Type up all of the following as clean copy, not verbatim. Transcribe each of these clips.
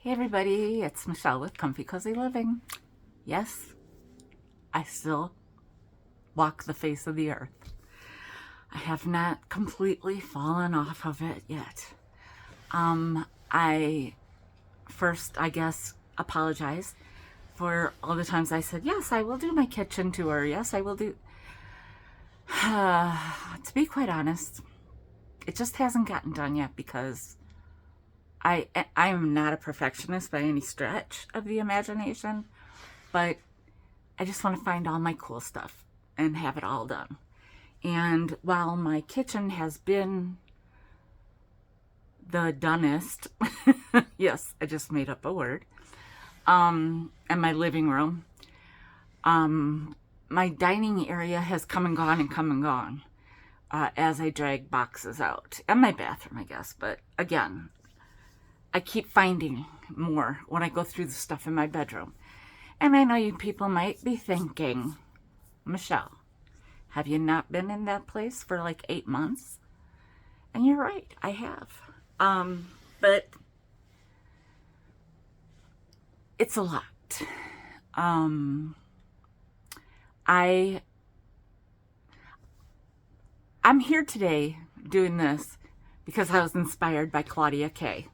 Hey everybody, it's Michelle with Comfy Cozy Living. Yes, I still walk the face of the earth. I have not completely fallen off of it yet. I first, I guess, apologize for all the times I said, yes, I will do my kitchen tour. Yes, I will do. To be quite honest, it just hasn't gotten done yet because I am not a perfectionist by any stretch of the imagination, but I just want to find all my cool stuff and have it all done. And while my kitchen has been the donest, yes, I just made up a word, and my living room, my dining area has come and gone and come and gone as I drag boxes out. And my bathroom, I guess. But again, I keep finding more when I go through the stuff in my bedroom. And I know you people might be thinking, Michelle, have you not been in that place for like 8 months? And you're right, I have. But it's a lot. I'm here today doing this because I was inspired by Claudia K.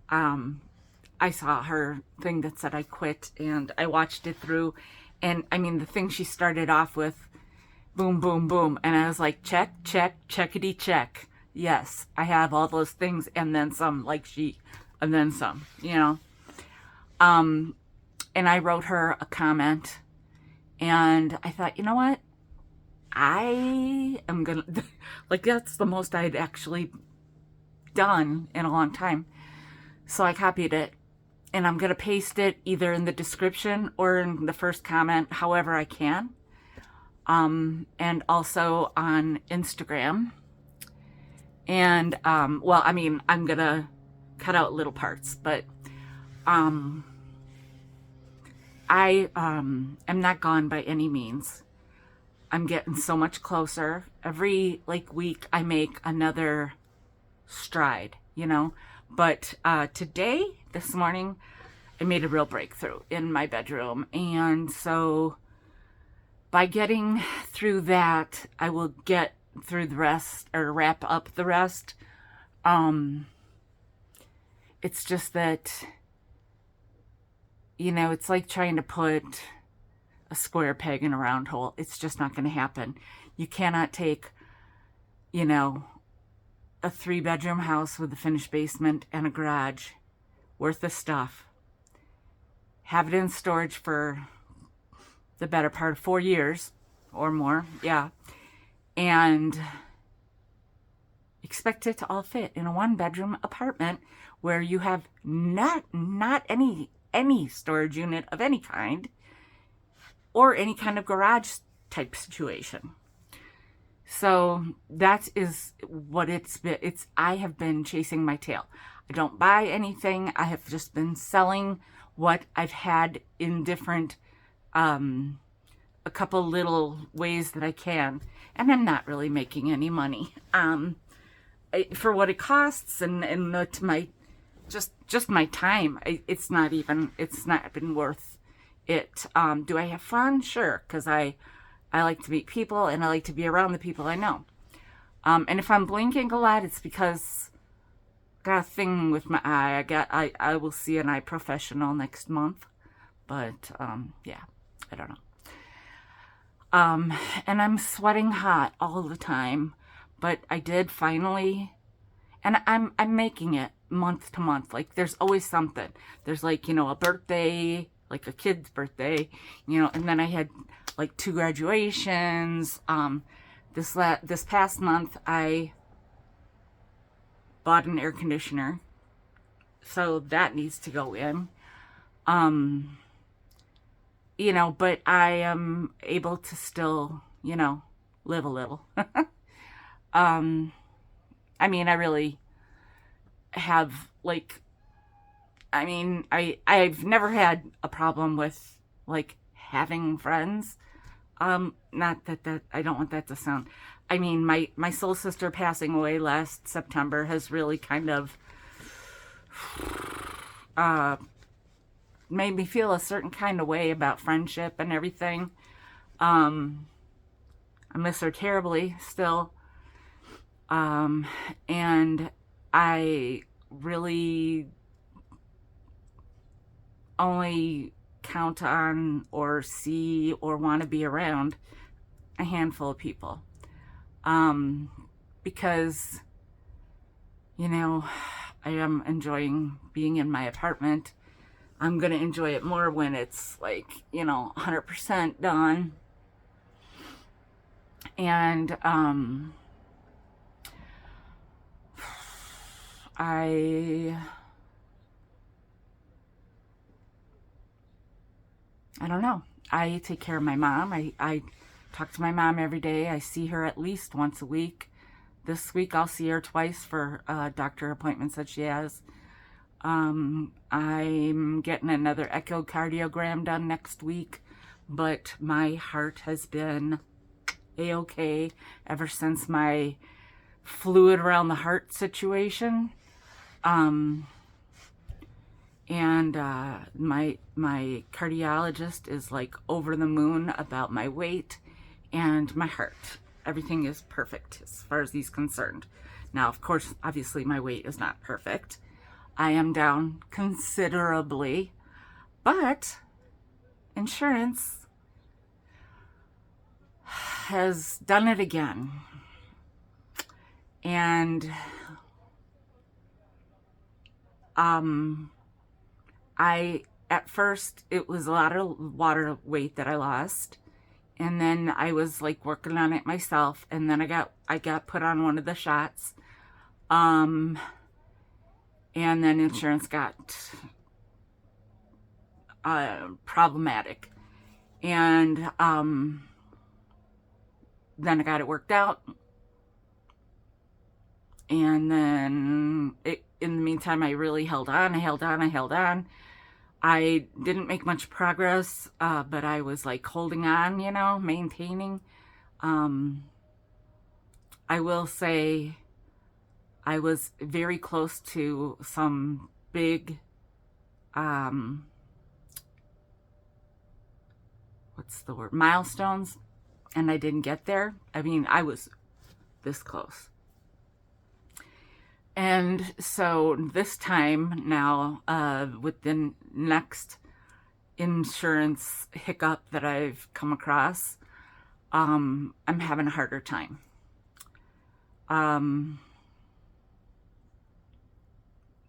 I saw her thing that said I quit, and I watched it through, and I mean the thing she started off with, boom, boom, boom, and I was like, check, check, checkity check. Yes, I have all those things and then some, like she, and then some, you know. And I wrote her a comment, and I thought, you know what? I am gonna, like, that's the most I'd actually done in a long time. So I copied it, and I'm gonna paste it either in the description or in the first comment, however I can. And also on Instagram. And, well, I mean, I'm gonna cut out little parts, but, I am not gone by any means. I'm getting so much closer. Every like week I make another stride, you know. But today, this morning, I made a real breakthrough in my bedroom. And so by getting through that, I will get through the rest or wrap up the rest. It's just that, you know, it's like trying to put a square peg in a round hole. It's just not going to happen. You cannot take, you know, a 3-bedroom house with a finished basement and a garage worth of stuff, have it in storage for the better part of 4 years or more, yeah, and expect it to all fit in a 1-bedroom apartment where you have not any storage unit of any kind or any kind of garage type situation. So that is what it's been. I have been chasing my tail. I don't buy anything. I have just been selling what I've had in different, a couple little ways that I can. And I'm not really making any money. For what it costs and my, just my time, it's not been worth it. Do I have fun? Sure, because I like to meet people and I like to be around the people I know. And if I'm blinking a lot, it's because I got a thing with my eye. I will see an eye professional next month. But yeah, I don't know. And I'm sweating hot all the time. But I did finally, and I'm making it month to month. Like there's always something. There's like, you know, a birthday, like a kid's birthday, you know, and then I had like 2 graduations. This past month I bought an air conditioner, so that needs to go in. You know, but I am able to still, you know, live a little. I mean, I really have like, I mean, I've never had a problem with like having friends. Not that I don't want that to sound, I mean, my soul sister passing away last September has really kind of uh, made me feel a certain kind of way about friendship and everything. I miss her terribly still. And I really only count on or see or want to be around a handful of people. Because, you know, I am enjoying being in my apartment. I'm going to enjoy it more when it's like, 100% done. And, I don't know. I take care of my mom. I talk to my mom every day. I see her at least once a week. This week I'll see her twice for doctor appointments that she has. I'm getting another echocardiogram done next week, but my heart has been a-okay ever since my fluid around the heart situation. And my cardiologist is like over the moon about my weight and my heart. Everything is perfect as far as he's concerned. Now, of course, obviously my weight is not perfect. I am down considerably, but insurance has done it again. And at first it was a lot of water weight that I lost, and then I was like working on it myself, and then I got put on one of the shots, and then insurance got problematic, and then I got it worked out, and then in the meantime I really held on. I didn't make much progress, but I was like holding on, maintaining. I will say I was very close to some big, milestones, and I didn't get there. I mean, I was this close. And so this time now, with the next insurance hiccup that I've come across, I'm having a harder time.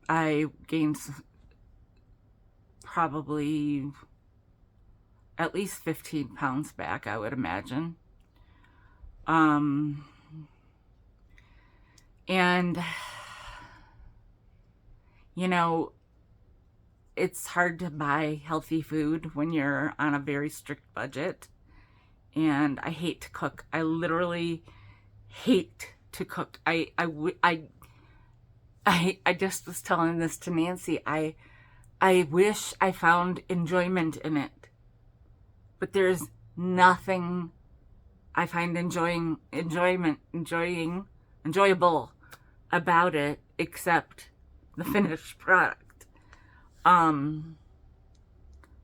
I gained probably at least 15 pounds back, I would imagine. And it's hard to buy healthy food when you're on a very strict budget. And I hate to cook. I literally hate to cook. I just was telling this to Nancy. I wish I found enjoyment in it. But there's nothing I find enjoyable about it except the finished product.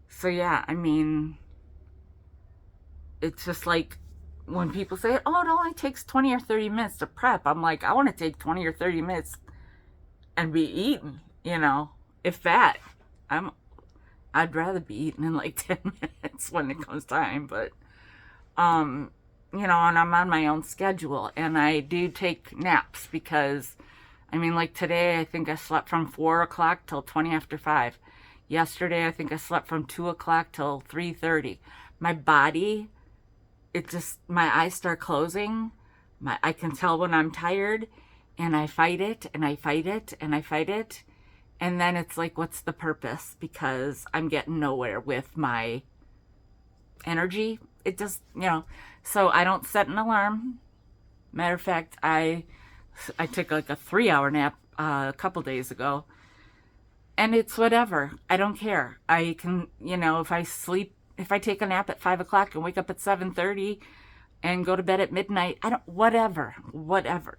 So yeah, I mean, it's just like when people say, oh, it only takes 20 or 30 minutes to prep. I'm like, I want to take 20 or 30 minutes and be eaten, if that. I'd rather be eaten in like 10 minutes when it comes time, but, and I'm on my own schedule, and I do take naps because, like today, I think I slept from 4 o'clock till 20 after 5. Yesterday, I think I slept from 2 o'clock till 3:30. My body, my eyes start closing. I can tell when I'm tired, and I fight it, and I fight it, and I fight it. And then it's like, what's the purpose? Because I'm getting nowhere with my energy. It just, so I don't set an alarm. Matter of fact, I took like a 3-hour nap a couple days ago, and it's whatever. I don't care. I can, if I take a nap at 5 o'clock and wake up at 7:30 and go to bed at midnight, whatever.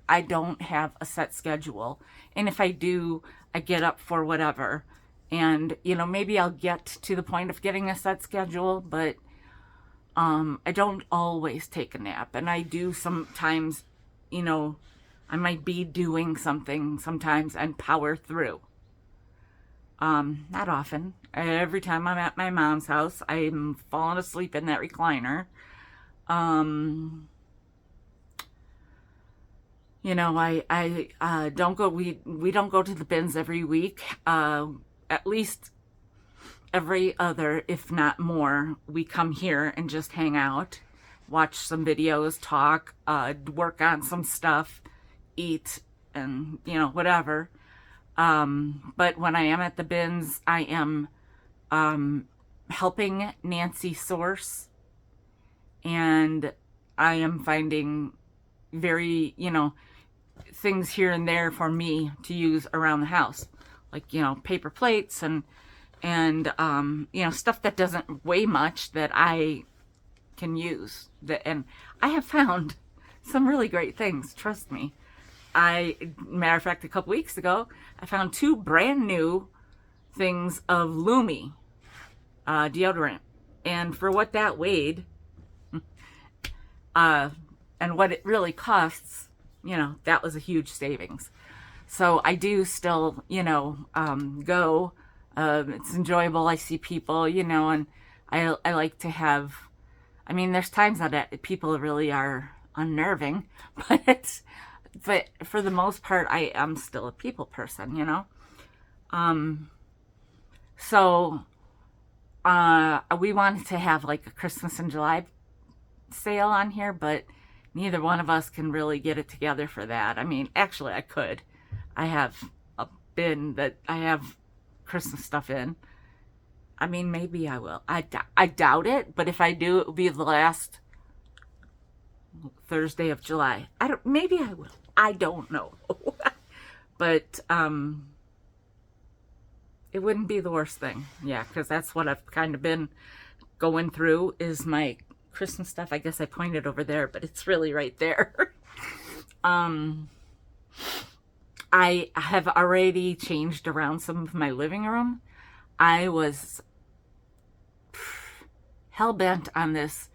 I don't have a set schedule. And if I do, I get up for whatever. And, maybe I'll get to the point of getting a set schedule, but I don't always take a nap. And I do sometimes, I might be doing something sometimes and power through. Not often. Every time I'm at my mom's house, I'm falling asleep in that recliner. I don't go, we don't go to the bins every week. At least every other, if not more, we come here and just hang out, watch some videos, talk, work on some stuff, eat, and, whatever. But when I am at the bins, I am helping Nancy source, and I am finding very, things here and there for me to use around the house, like, paper plates and stuff that doesn't weigh much that I can use. And I have found some really great things, trust me. Matter of fact, a couple weeks ago, I found 2 brand new things of Lumi deodorant. And for what that weighed, and what it really costs, that was a huge savings. So I do still, go. It's enjoyable. I see people, and I like to have, there's times that people really are unnerving, but for the most part, I am still a people person, So, we wanted to have like a Christmas in July sale on here, but neither one of us can really get it together for that. Actually, I could. I have a bin that I have Christmas stuff in. Maybe I will. I doubt it, but if I do, it will be the last Thursday of July. Maybe I will. I don't know. But it wouldn't be the worst thing. Yeah, because that's what I've kind of been going through is my Christmas stuff. I guess I pointed over there, but it's really right there. I have already changed around some of my living room. I was hell-bent on this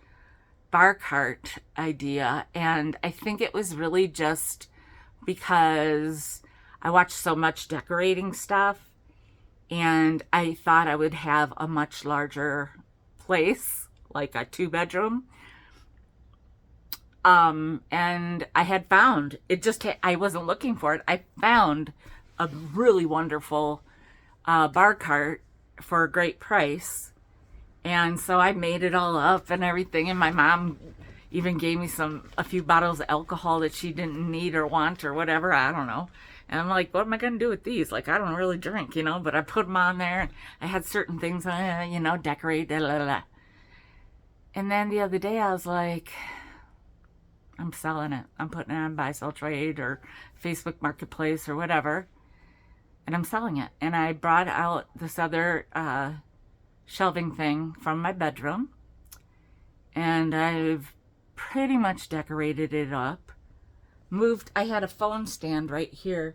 bar cart idea, and I think it was really just because I watched so much decorating stuff, and I thought I would have a much larger place, like a 2-bedroom. And I had found, I wasn't looking for it. I found a really wonderful bar cart for a great price. And so I made it all up and everything. And my mom even gave me a few bottles of alcohol that she didn't need or want or whatever. I don't know. And I'm like, what am I going to do with these? Like, I don't really drink, but I put them on there. And I had certain things, decorate, blah, blah, blah. And then the other day I was like, I'm selling it. I'm putting it on Buy Sell Trade or Facebook Marketplace or whatever. And I'm selling it. And I brought out this other shelving thing from my bedroom. And I've pretty much decorated it up. I had a phone stand right here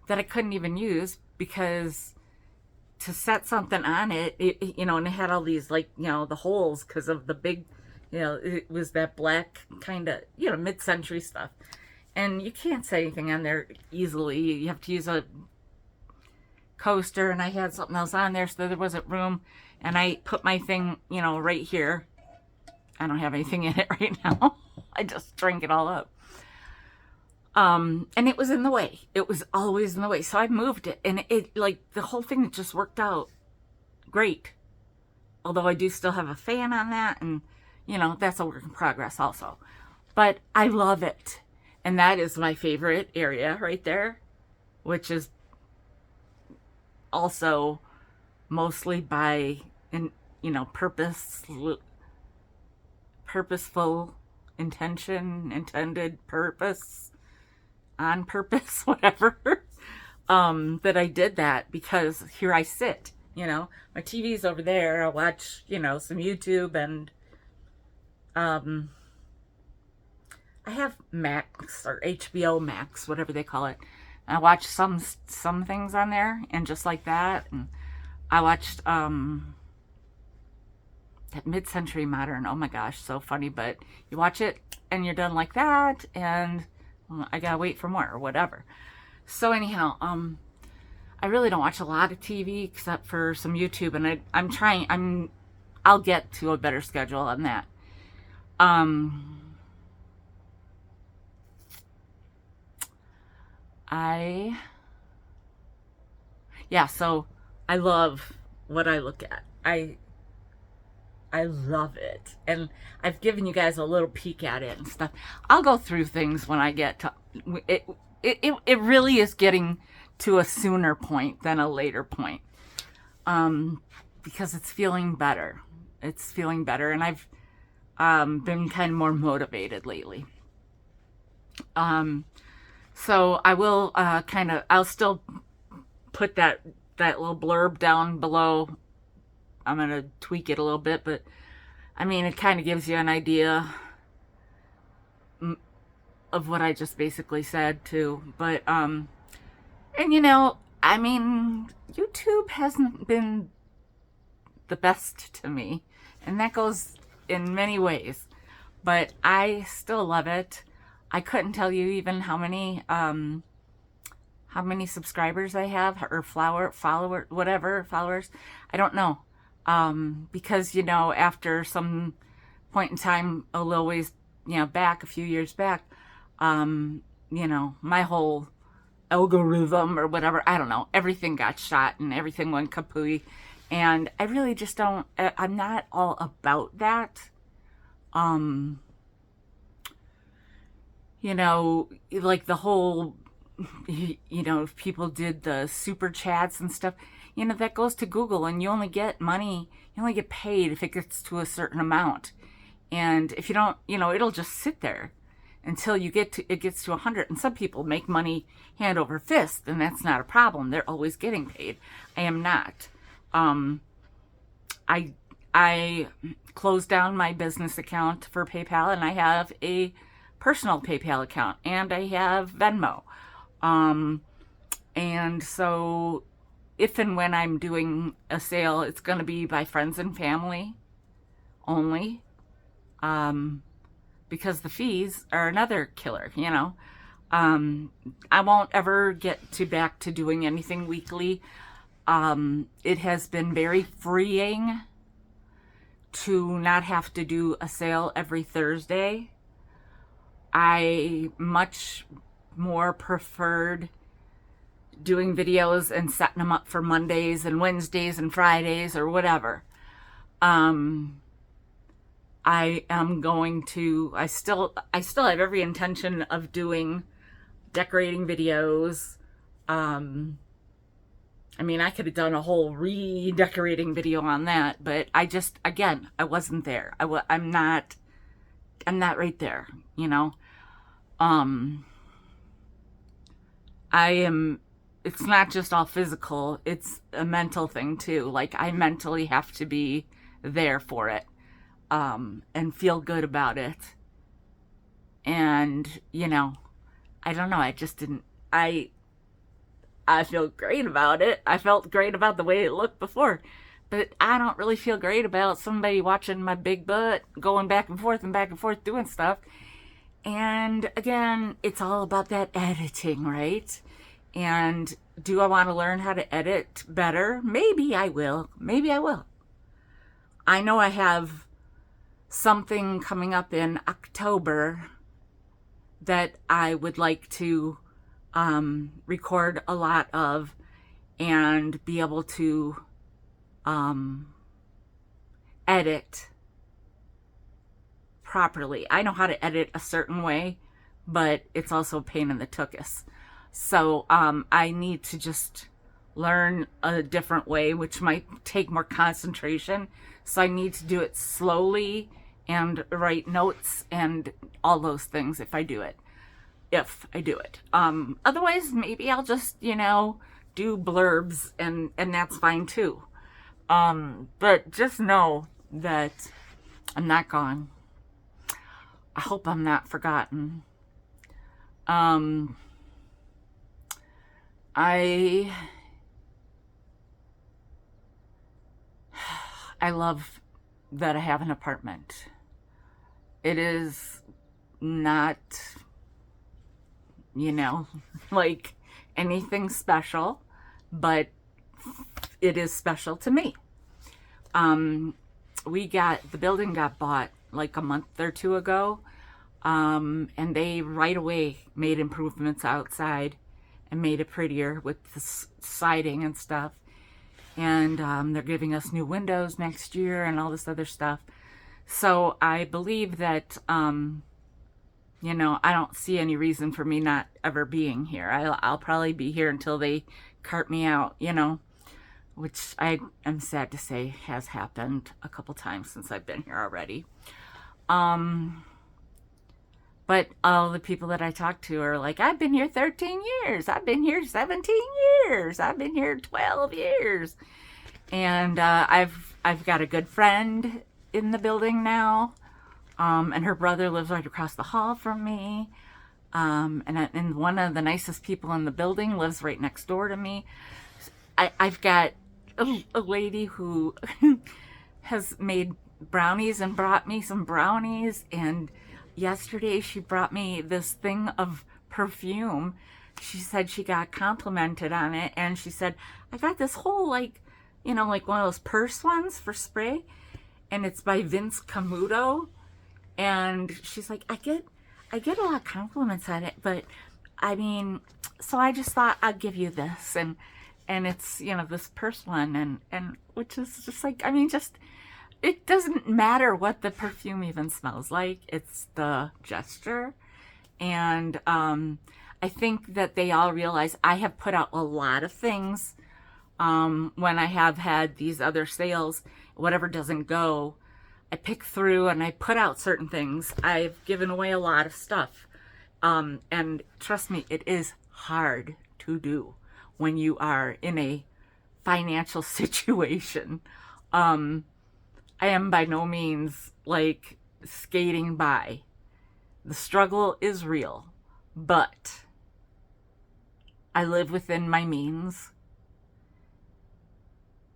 that I couldn't even use because to set something on it, and it had all these, the holes because of the big, it was that black kind of, mid-century stuff. And you can't set anything on there easily. You have to use a coaster, and I had something else on there, so there wasn't room. And I put my thing, right here. I don't have anything in it right now. I just drank it all up. And it was in the way. It was always in the way. So I moved it, and the whole thing just worked out great. Although I do still have a fan on that, and, that's a work in progress also. But I love it. And that is my favorite area right there, which is also mostly by, purposeful intention, intended purpose, on purpose, whatever, that I did that because here I sit, my TV's over there. I watch, some YouTube, and I have Max or HBO Max, whatever they call it. I watch some things on there, and just like that, and I watched that Mid-Century Modern. Oh my gosh, so funny. But you watch it and you're done like that, and I gotta wait for more or whatever. So anyhow, I really don't watch a lot of TV except for some YouTube, and I'll get to a better schedule on that. I Yeah, so I love what I look at. I love it. And I've given you guys a little peek at it and stuff. I'll go through things when I get to it. It really is getting to a sooner point than a later point. Because it's feeling better. It's feeling better, and I've been kind of more motivated lately. So I will I'll still put that little blurb down below. I'm going to tweak it a little bit, but I mean, it kind of gives you an idea of what I just basically said too. But, and you know, I mean, YouTube hasn't been the best to me, and that goes in many ways, but I still love it. I couldn't tell you even how many subscribers I have, or followers. I don't know. Because, you know, after some point in time, a little ways, you know, back, a few years back, you know, my whole algorithm or whatever, I don't know, everything got shot and everything went kapooey. And I really just I'm not all about that. You know, like the whole, you know, if people did the super chats and stuff, you know, that goes to Google, and you only get money, you only get paid if it gets to a certain amount. And if you don't, you know, it'll just sit there until it gets to 100. And some people make money hand over fist, and that's not a problem. They're always getting paid. I am not. I closed down my business account for PayPal, and I have a personal PayPal account, and I have Venmo. And so if and when I'm doing a sale, it's going to be by friends and family only, because the fees are another killer, you know. I won't ever get back to doing anything weekly. It has been very freeing to not have to do a sale every Thursday. I much more preferred doing videos and setting them up for Mondays and Wednesdays and Fridays or whatever. I am going to, I still have every intention of doing decorating videos. I mean, I could have done a whole redecorating video on that, but I just, again, I wasn't there. I'm not right there, you know. It's not just all physical, it's a mental thing too. Like, I mentally have to be there for it, and feel good about it. And, you know, I don't know, I just didn't, I feel great about it. I felt great about the way it looked before, but I don't really feel great about somebody watching my big butt going back and forth doing stuff. And again, it's all about that editing, right? And do I want to learn how to edit better? Maybe I will. Maybe I will. I know I have something coming up in October that I would like to record a lot of and be able to edit properly. I know how to edit a certain way, but it's also a pain in the tuchus. So I need to just learn a different way, which might take more concentration. So I need to do it slowly and write notes and all those things if I do it. Otherwise, maybe I'll just, you know, do blurbs, and that's fine too. But just know that I'm not gone. I hope I'm not forgotten. I I love that I have an apartment. It is not, you know, like anything special, but it is special to me. The building got bought like a month or two ago, and they right away made improvements outside and made it prettier with the siding and stuff. And they're giving us new windows next year and all this other stuff. So I believe that, you know, I don't see any reason for me not ever being here. I'll probably be here until they cart me out, you know, which I am sad to say has happened a couple times since I've been here already. But all the people that I talk to are like, I've been here 13 years. I've been here 17 years. I've been here 12 years. And I've got a good friend in the building now. And her brother lives right across the hall from me. And one of the nicest people in the building lives right next door to me. I've got a lady who has made brownies and brought me some brownies, and yesterday she brought me this thing of perfume. She said she got complimented on it, and she said, I got this whole, like, you know, like one of those purse ones for spray, and it's by Vince Camuto. And she's like, I get a lot of compliments on it, but I mean, so I just thought I'd give you this, and it's, you know, this purse one, and which is just like, I mean, just, it doesn't matter what the perfume even smells like. It's the gesture. And I think that they all realize I have put out a lot of things when I have had these other sales. Whatever doesn't go, I pick through and I put out certain things. I've given away a lot of stuff. And trust me, it is hard to do when you are in a financial situation. I am by no means like skating by. The struggle is real, but I live within my means,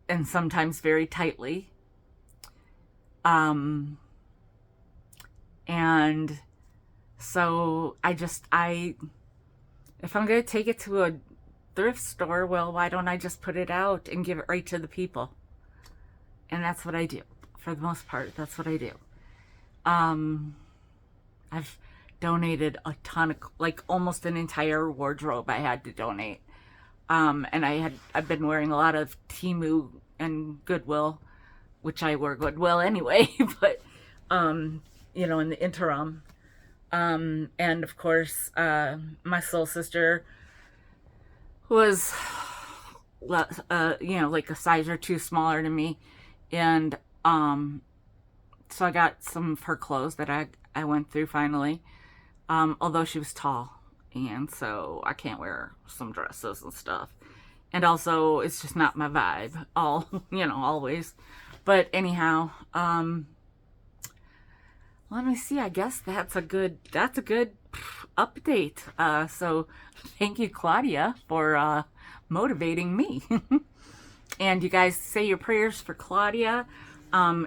and sometimes very tightly. And so if I'm going to take it to a thrift store, well, why don't I just put it out and give it right to the people? And that's what I do. For the most part, that's what I do. I've donated a ton of, like, almost an entire wardrobe I had to donate. And I've been wearing a lot of Temu and Goodwill, which I wear Goodwill anyway, but, you know, in the interim. And of course, my soul sister was, you know, like a size or two smaller than me. And, so I got some of her clothes that I went through finally. Although she was tall, and so I can't wear some dresses and stuff. And also, it's just not my vibe, always. But anyhow, let me see, I guess that's a good update. So thank you, Claudia, for motivating me. And you guys say your prayers for Claudia.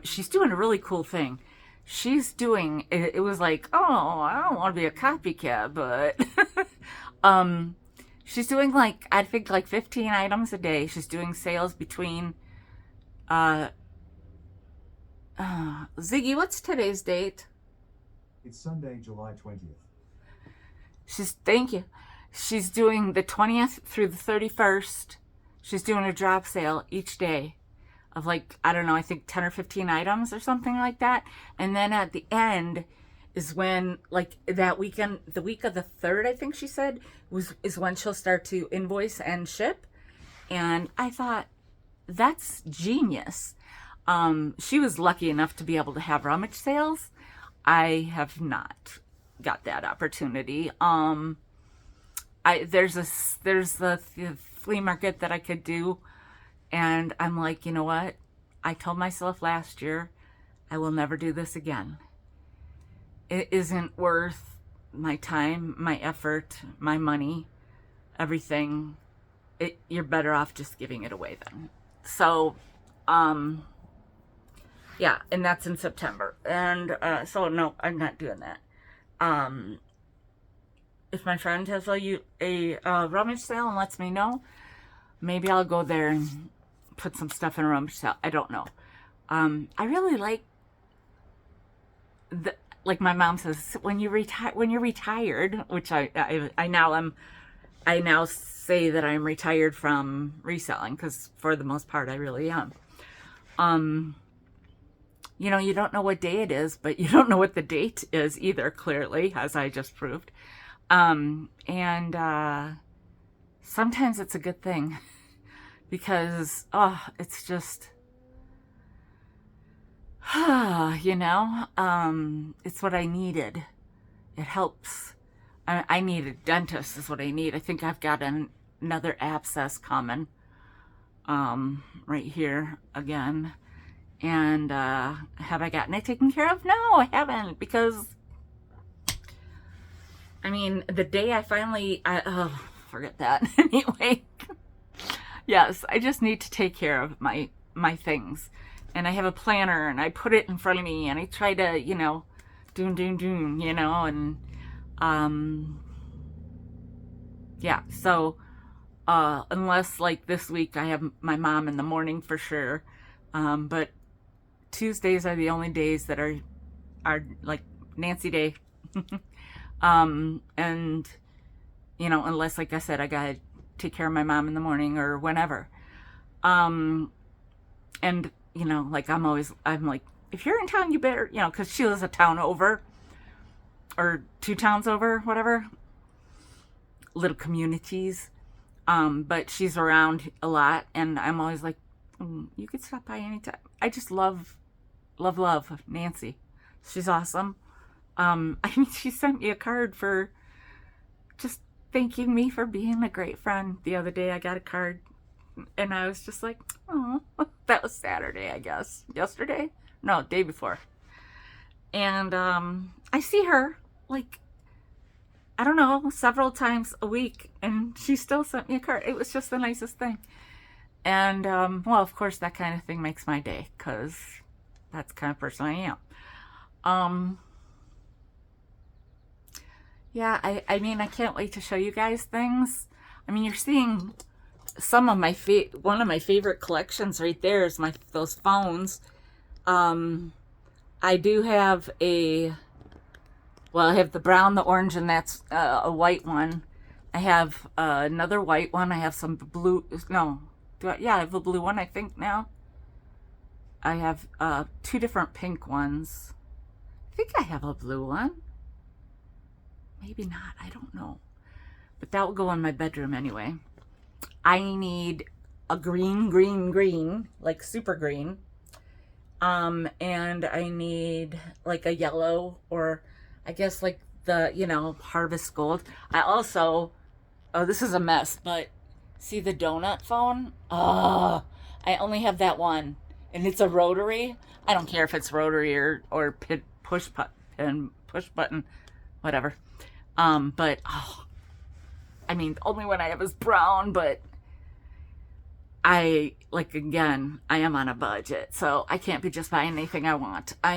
She's doing a really cool thing. She's doing, it was like, oh, I don't want to be a copycat, but she's doing like, I think like 15 items a day. She's doing sales between, Ziggy, what's today's date? It's Sunday, July 20th. Thank you. She's doing the 20th through the 31st. She's doing a drop sale each day of, like, I don't know, I think 10 or 15 items or something like that. And then at the end is when, like, that weekend, the week of the 3rd, I think she said, is when she'll start to invoice and ship. And I thought, that's genius. She was lucky enough to be able to have rummage sales. I have not got that opportunity. There's the flea market that I could do, and I'm like, you know what? I told myself last year, I will never do this again. It isn't worth my time, my effort, my money, everything. You're better off just giving it away then. So, Yeah, and that's in September. And so no, I'm not doing that. Um, if my friend has a rummage sale and lets me know, maybe I'll go there and put some stuff in a rummage sale. I don't know. I really like my mom says, when you're retired, which I now say that I'm retired from reselling, because for the most part I really am. You don't know what day it is, but you don't know what the date is either, clearly, as I just proved. And sometimes it's a good thing because, it's just, it's what I needed. It helps. I need a dentist is what I need. I think I've got another abscess coming right here again. And have I gotten it taken care of? No, I haven't, because the day I finally, forget that. Anyway, yes, I just need to take care of my things. And I have a planner, and I put it in front of me, and I try to, doom, and, yeah, so, unless, like, this week I have my mom in the morning for sure, but Tuesdays are the only days that are like Nancy Day. And, unless, like I said, I gotta take care of my mom in the morning or whenever. And, like I'm like, if you're in town, you better, because she lives a town over or 2 towns over, whatever, little communities. But she's around a lot, and I'm always like, you could stop by anytime. I just love Nancy. She's awesome. She sent me a card for just thanking me for being a great friend. The other day I got a card, and I was just like, oh, that was Saturday, I guess. Yesterday? No, day before. And I see her, like, I don't know, several times a week, and she still sent me a card. It was just the nicest thing. And, well, of course, that kind of thing makes my day, because that's the kind of person I am. Yeah, I can't wait to show you guys things. You're seeing some of one of my favorite collections right there is those phones. I do have I have the brown, the orange, and that's a white one. I have another white one. I have some blue. No, I have a blue one, I think, now. I have 2 different pink ones. I think I have a blue one. Maybe not. I don't know. But that will go in my bedroom anyway. I need a green, like super green. And I need like a yellow, or I guess like the, harvest gold. I also, this is a mess, but see the donut phone? Oh, I only have that one. And it's a rotary. I don't care if it's rotary or push button, whatever. But the only one I have is brown, but I am on a budget, so I can't be just buying anything I want. I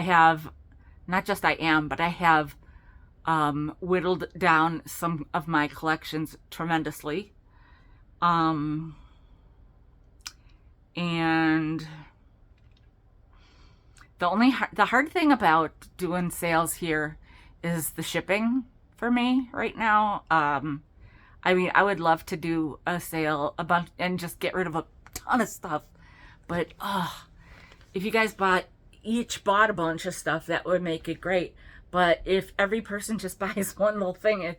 have whittled down some of my collections tremendously. And the hard thing about doing sales here is the shipping for me right now. I would love to do a sale and just get rid of a ton of stuff, but if you guys each bought a bunch of stuff, that would make it great. But if every person just buys one little thing,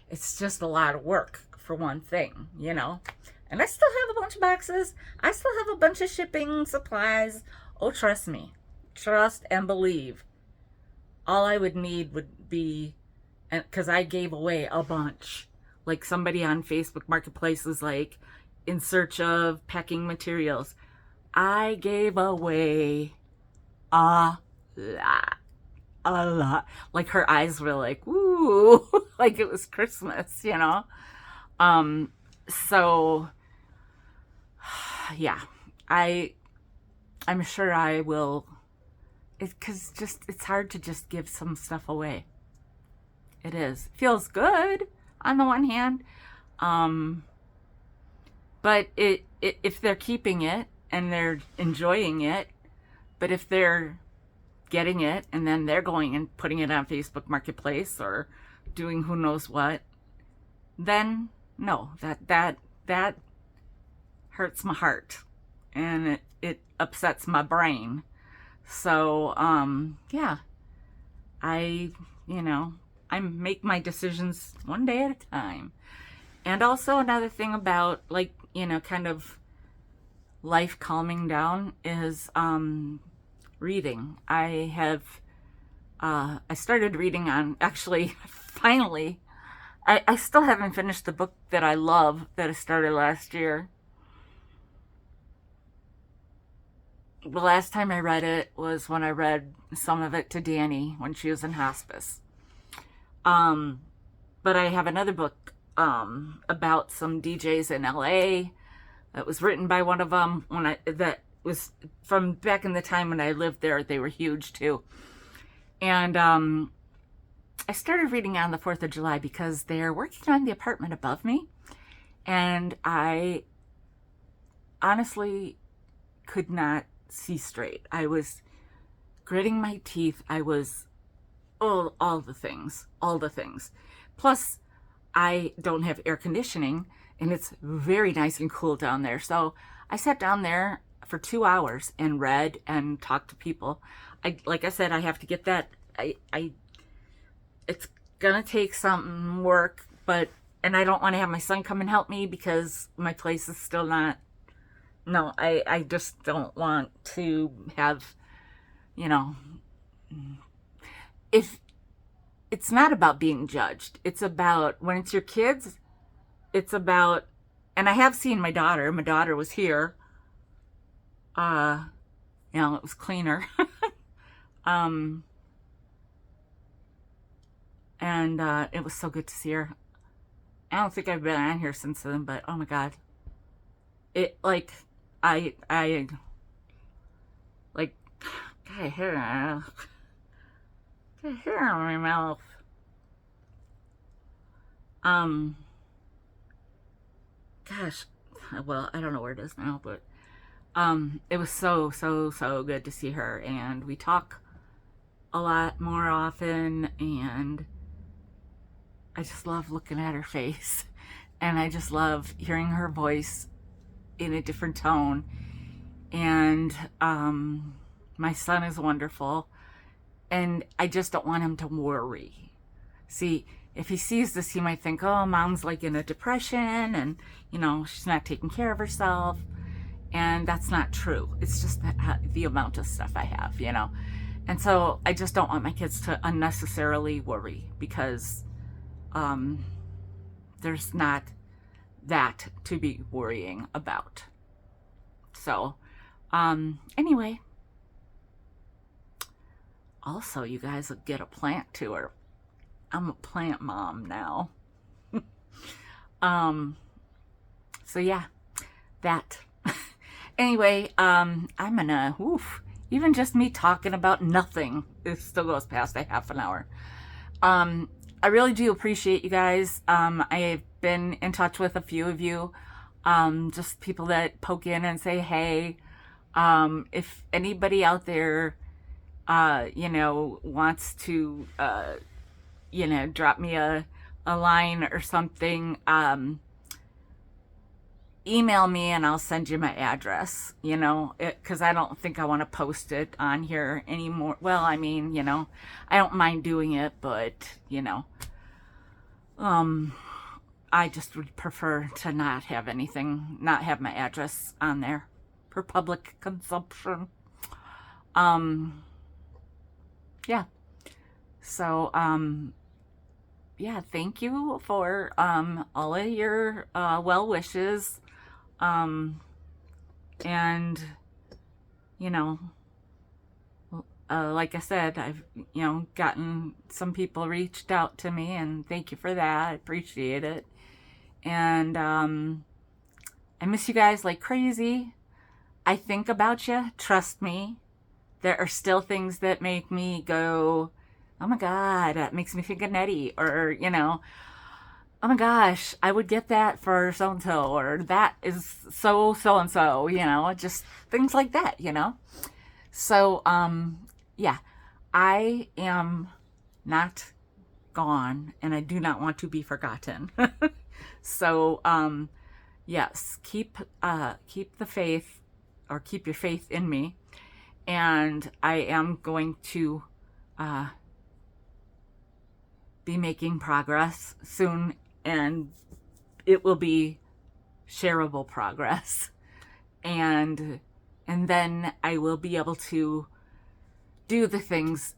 it's just a lot of work for one thing, And I still have a bunch of boxes. I still have a bunch of shipping supplies. Oh, trust me. Trust and believe. All I would need would be, because I gave away a bunch. Like somebody on Facebook Marketplace was like, in search of packing materials. I gave away a lot. A lot. Like her eyes were like, woo, like it was Christmas, So, yeah, I I'm sure I will, because just it's hard to just give some stuff away. It is. Feels good on the one hand, um, but if they're keeping it and they're enjoying it, but if they're getting it and then they're going and putting it on Facebook Marketplace or doing who knows what, then no, that hurts my heart and it upsets my brain. So yeah, I you know I make my decisions one day at a time. And also another thing about, like, kind of life calming down is reading. I started reading on, actually, finally, I still haven't finished the book that I love that I started last year. The last time I read it was when I read some of it to Danny when she was in hospice. Um, but I have another book about some DJs in LA that was written by one of them that was from back in the time when I lived there. They were huge too. And I started reading on the 4th of July because they're working on the apartment above me. And I honestly could not see straight. I was gritting my teeth. I was all the things. Plus, I don't have air conditioning and it's very nice and cool down there. So I sat down there for 2 hours and read and talked to people. Like I said, I have to get that. It's gonna take some work, and I don't want to have my son come and help me because my place is still not. No, I just don't want to have, you know, if it's not about being judged. It's about, when it's your kids, it's about, and I have seen my daughter. My daughter was here. It was cleaner. um, and it was so good to see her. I don't think I've been on here since then, but oh my God. It, like, I, like, got a hair on my mouth. Gosh, well, I don't know where it is now, but it was so good to see her, and we talk a lot more often, and I just love looking at her face, and I just love hearing her voice in a different tone. And my son is wonderful, and I just don't want him to worry. See, if he sees this, he might think, oh, mom's like in a depression and, she's not taking care of herself. And that's not true. It's just the amount of stuff I have. And so I just don't want my kids to unnecessarily worry because there's not that to be worrying about. So, anyway, also, you guys will get a plant tour. I'm a plant mom now. So yeah, that. Anyway, I'm gonna, even just me talking about nothing, it still goes past a half an hour. I really do appreciate you guys. I've been in touch with a few of you, just people that poke in and say, hey, if anybody out there, wants to, drop me a line or something, email me and I'll send you my address, because I don't think I want to post it on here anymore. Well, I mean, I don't mind doing it, but, I just would prefer to not have my address on there for public consumption. Yeah. So, yeah, thank you for all of your well wishes. And, like I said, I've, gotten some people reached out to me, and thank you for that. I appreciate it. And I miss you guys like crazy. I think about you. Trust me. There are still things that make me go, oh my God, that makes me think of Nettie. Or, oh my gosh, I would get that for so-and-so. Or that is so-and-so, just things like that, So, yeah, I am not gone and I do not want to be forgotten. So, yes, keep the faith, or keep your faith in me. And I am going to be making progress soon, and it will be shareable progress. And then I will be able to do the things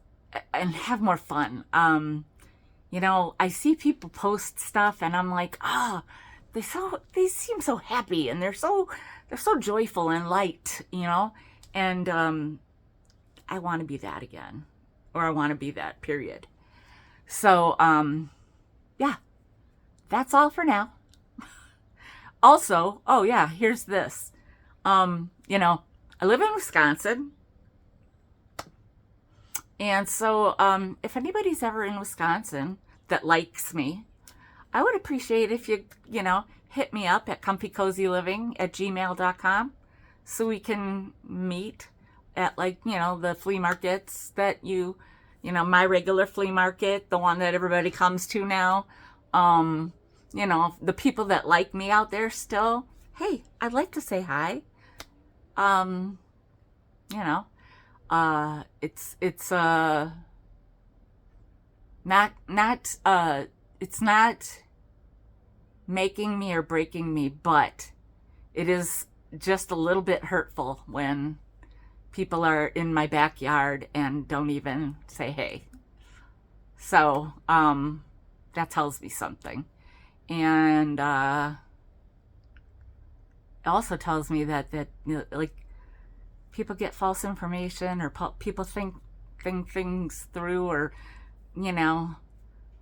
and have more fun. I see people post stuff and I'm like, they seem so happy and they're so joyful and light, and I want to be that again, or I want to be that, period. So yeah, that's all for now. Also, oh yeah, here's this. I live in Wisconsin. And so if anybody's ever in Wisconsin that likes me, I would appreciate if you, hit me up at comfycozyliving@gmail.com so we can meet at the flea markets that my regular flea market, the one that everybody comes to now. The people that like me out there still, hey, I'd like to say hi. It's not making me or breaking me, but it is just a little bit hurtful when people are in my backyard and don't even say hey. So that tells me something. And it also tells me that people get false information, or people think things through, or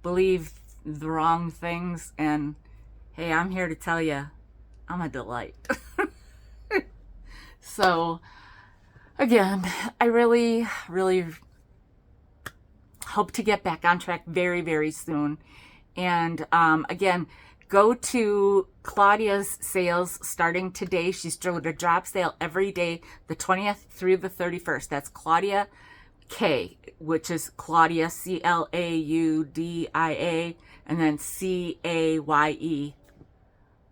believe the wrong things. And hey, I'm here to tell you, I'm a delight. So again, I really, really hope to get back on track very, very soon. And again, go to Claudia's sales starting today. She's doing a drop sale every day, the 20th through the 31st. That's Claudia K, which is Claudia, Claudia, and then Caye.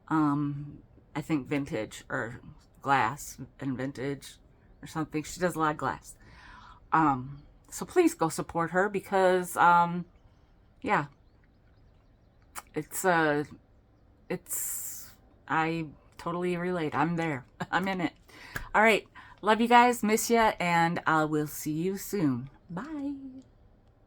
I think vintage, or glass and vintage or something. She does a lot of glass. So please go support her, because yeah, I totally relate. I'm there. I'm in it. All right. Love you guys. Miss ya. And I will see you soon. Bye.